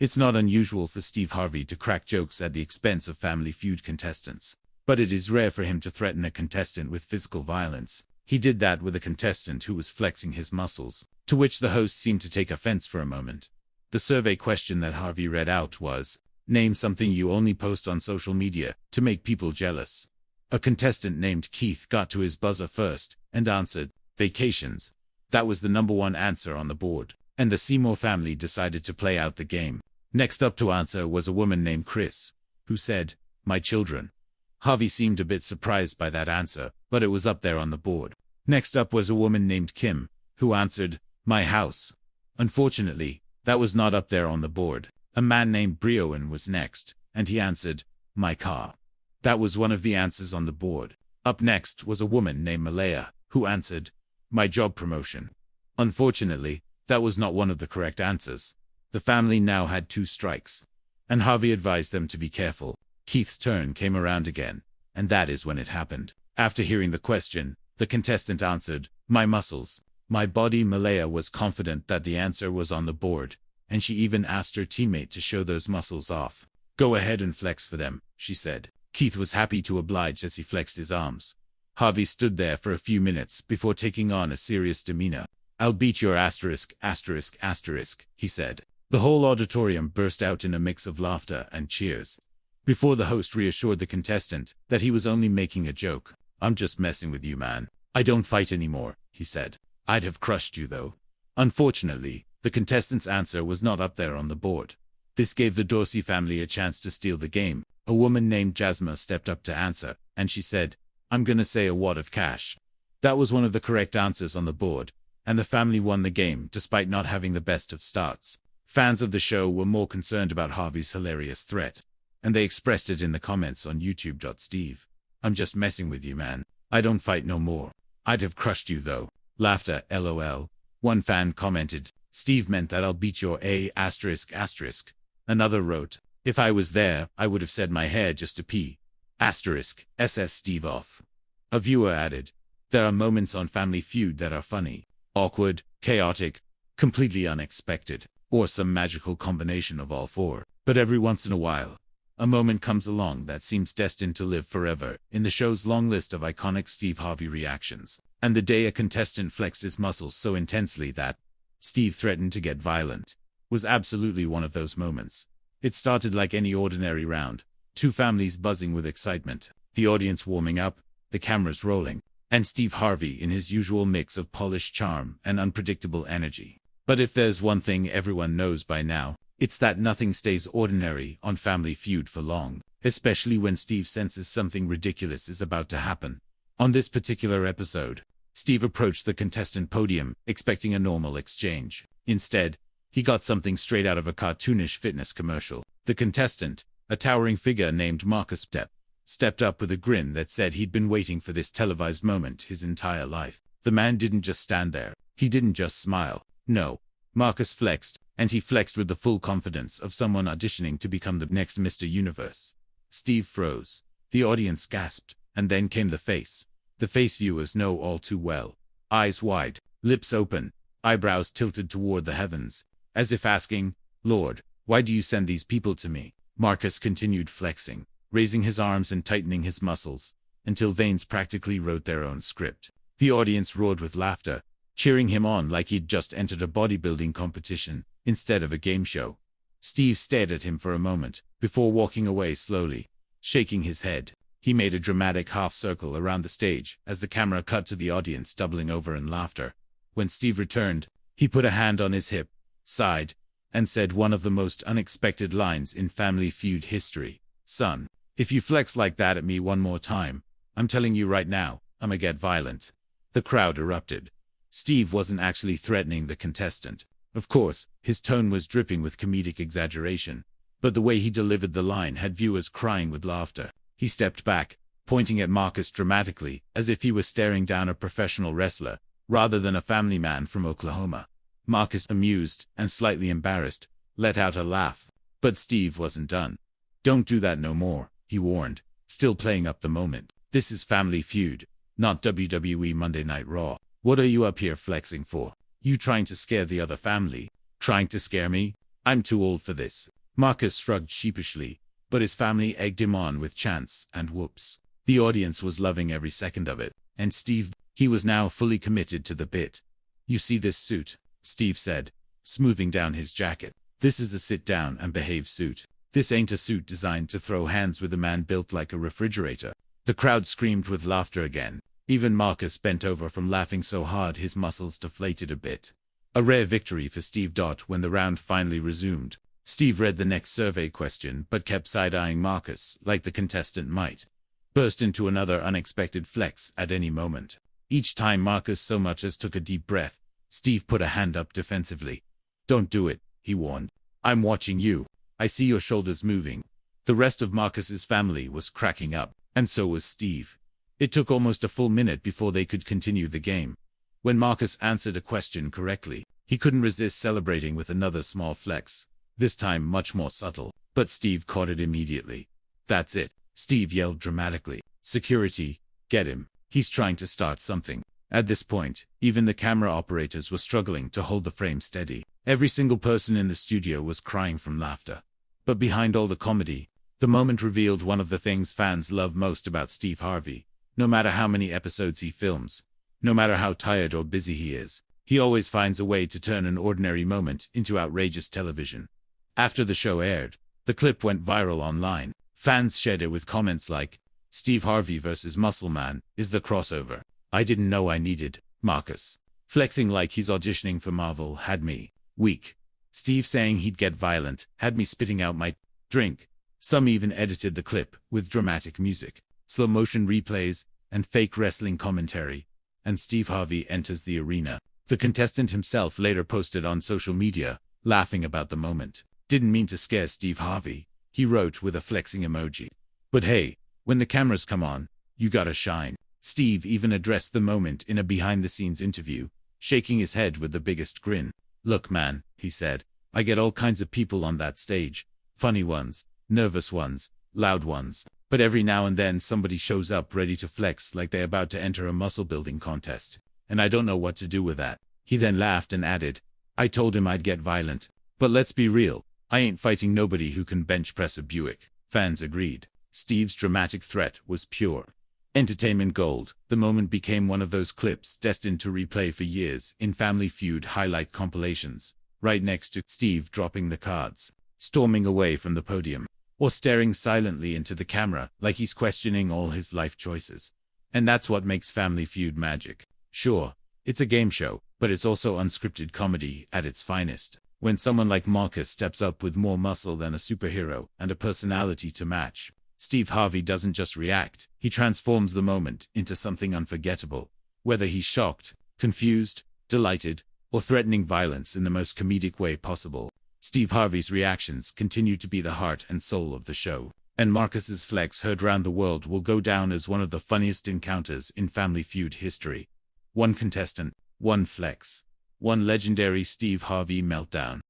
It's not unusual for Steve Harvey to crack jokes at the expense of Family Feud contestants. But it is rare for him to threaten a contestant with physical violence. He did that with a contestant who was flexing his muscles, to which the host seemed to take offense for a moment. The survey question that Harvey read out was, name something you only post on social media to make people jealous. A contestant named Keith got to his buzzer first and answered, vacations. That was the #1 answer on the board, and the Seymour family decided to play out the game. Next up to answer was a woman named Chris, who said, my children. Harvey seemed a bit surprised by that answer, but it was up there on the board. Next up was a woman named Kim, who answered, my house. Unfortunately, that was not up there on the board. A man named Brioan was next, and he answered, my car. That was one of the answers on the board. Up next was a woman named Malaya, who answered, my job promotion. Unfortunately, that was not one of the correct answers. The family now had 2 strikes, and Harvey advised them to be careful. Keith's turn came around again, and that is when it happened. After hearing the question, the contestant answered, my muscles, my body. Malaya was confident that the answer was on the board, and she even asked her teammate to show those muscles off. Go ahead and flex for them, she said. Keith was happy to oblige as he flexed his arms. Harvey stood there for a few minutes before taking on a serious demeanor. I'll beat your asterisk, he said. The whole auditorium burst out in a mix of laughter and cheers. Before the host reassured the contestant that he was only making a joke. I'm just messing with you, man. I don't fight anymore, he said. I'd have crushed you though. Unfortunately, the contestant's answer was not up there on the board. This gave the Dorsey family a chance to steal the game. A woman named Jasma stepped up to answer, and she said, I'm gonna say a wad of cash. That was one of the correct answers on the board, and the family won the game despite not having the best of starts. Fans of the show were more concerned about Harvey's hilarious threat, and they expressed it in the comments on YouTube. Steve, I'm just messing with you, man. I don't fight no more. I'd have crushed you though. Laughter, LOL. One fan commented, Steve meant that I'll beat your asterisk. Another wrote, if I was there, I would have said my hair just a pee. Asterisk, SS Steve off. A viewer added, there are moments on Family Feud that are funny, awkward, chaotic, completely unexpected, or some magical combination of all 4. But every once in a while, a moment comes along that seems destined to live forever in the show's long list of iconic Steve Harvey reactions. And the day a contestant flexed his muscles so intensely that Steve threatened to get violent was absolutely one of those moments. It started like any ordinary round, 2 families buzzing with excitement, the audience warming up, the cameras rolling, and Steve Harvey in his usual mix of polished charm and unpredictable energy. But if there's one thing everyone knows by now, it's that nothing stays ordinary on Family Feud for long, especially when Steve senses something ridiculous is about to happen. On this particular episode, Steve approached the contestant podium, expecting a normal exchange. Instead, he got something straight out of a cartoonish fitness commercial. The contestant, a towering figure named Marcus, stepped up with a grin that said he'd been waiting for this televised moment his entire life. The man didn't just stand there. He didn't just smile. No, Marcus flexed, and he flexed with the full confidence of someone auditioning to become the next Mr. Universe. Steve froze. The audience gasped, and then came the face. The face viewers know all too well. Eyes wide, lips open, eyebrows tilted toward the heavens, as if asking, Lord, why do you send these people to me? Marcus continued flexing, raising his arms and tightening his muscles, until veins practically wrote their own script. The audience roared with laughter, cheering him on like he'd just entered a bodybuilding competition instead of a game show. Steve stared at him for a moment, before walking away slowly, shaking his head. He made a dramatic half circle around the stage as the camera cut to the audience doubling over in laughter. When Steve returned, he put a hand on his hip, sighed, and said one of the most unexpected lines in Family Feud history. Son, if you flex like that at me one more time, I'm telling you right now, I'ma get violent. The crowd erupted. Steve wasn't actually threatening the contestant. Of course, his tone was dripping with comedic exaggeration, but the way he delivered the line had viewers crying with laughter. He stepped back, pointing at Marcus dramatically, as if he was staring down a professional wrestler, rather than a family man from Oklahoma. Marcus, amused and slightly embarrassed, let out a laugh. But Steve wasn't done. Don't do that no more, he warned, still playing up the moment. This is Family Feud, not WWE Monday Night Raw. What are you up here flexing for? You trying to scare the other family? Trying to scare me? I'm too old for this. Marcus shrugged sheepishly, but his family egged him on with chants and whoops. The audience was loving every second of it, and Steve, he was now fully committed to the bit. You see this suit? Steve said, smoothing down his jacket. This is a sit-down and behave suit. This ain't a suit designed to throw hands with a man built like a refrigerator. The crowd screamed with laughter again. Even Marcus bent over from laughing so hard his muscles deflated a bit. A rare victory for Steve. When the round finally resumed, Steve read the next survey question but kept side-eyeing Marcus like the contestant might burst into another unexpected flex at any moment. Each time Marcus so much as took a deep breath, Steve put a hand up defensively. Don't do it, he warned. I'm watching you. I see your shoulders moving. The rest of Marcus's family was cracking up, and so was Steve. It took almost a full minute before they could continue the game. When Marcus answered a question correctly, he couldn't resist celebrating with another small flex, this time much more subtle, but Steve caught it immediately. That's it, Steve yelled dramatically. Security, get him. He's trying to start something. At this point, even the camera operators were struggling to hold the frame steady. Every single person in the studio was crying from laughter. But behind all the comedy, the moment revealed one of the things fans love most about Steve Harvey. No matter how many episodes he films, no matter how tired or busy he is, he always finds a way to turn an ordinary moment into outrageous television. After the show aired, the clip went viral online. Fans shared it with comments like, Steve Harvey vs. Muscle Man is the crossover I didn't know I needed. Marcus flexing like he's auditioning for Marvel had me weak. Steve saying he'd get violent had me spitting out my drink. Some even edited the clip with dramatic music, slow motion replays, and fake wrestling commentary. And Steve Harvey enters the arena. The contestant himself later posted on social media, laughing about the moment. Didn't mean to scare Steve Harvey, he wrote with a flexing emoji. But hey, when the cameras come on, you gotta shine. Steve even addressed the moment in a behind-the-scenes interview, shaking his head with the biggest grin. Look man, he said, I get all kinds of people on that stage. Funny ones, nervous ones, loud ones. But every now and then somebody shows up ready to flex like they're about to enter a muscle-building contest. And I don't know what to do with that. He then laughed and added, I told him I'd get violent. But let's be real, I ain't fighting nobody who can bench press a Buick. Fans agreed. Steve's dramatic threat was pure entertainment gold. The moment became one of those clips destined to replay for years in Family Feud highlight compilations, right next to Steve dropping the cards, storming away from the podium, or staring silently into the camera like he's questioning all his life choices. And that's what makes Family Feud magic. Sure, it's a game show, but it's also unscripted comedy at its finest. When someone like Marcus steps up with more muscle than a superhero and a personality to match, Steve Harvey doesn't just react, he transforms the moment into something unforgettable. Whether he's shocked, confused, delighted, or threatening violence in the most comedic way possible, Steve Harvey's reactions continue to be the heart and soul of the show. And Marcus's flex heard round the world will go down as one of the funniest encounters in Family Feud history. One contestant, one flex, one legendary Steve Harvey meltdown.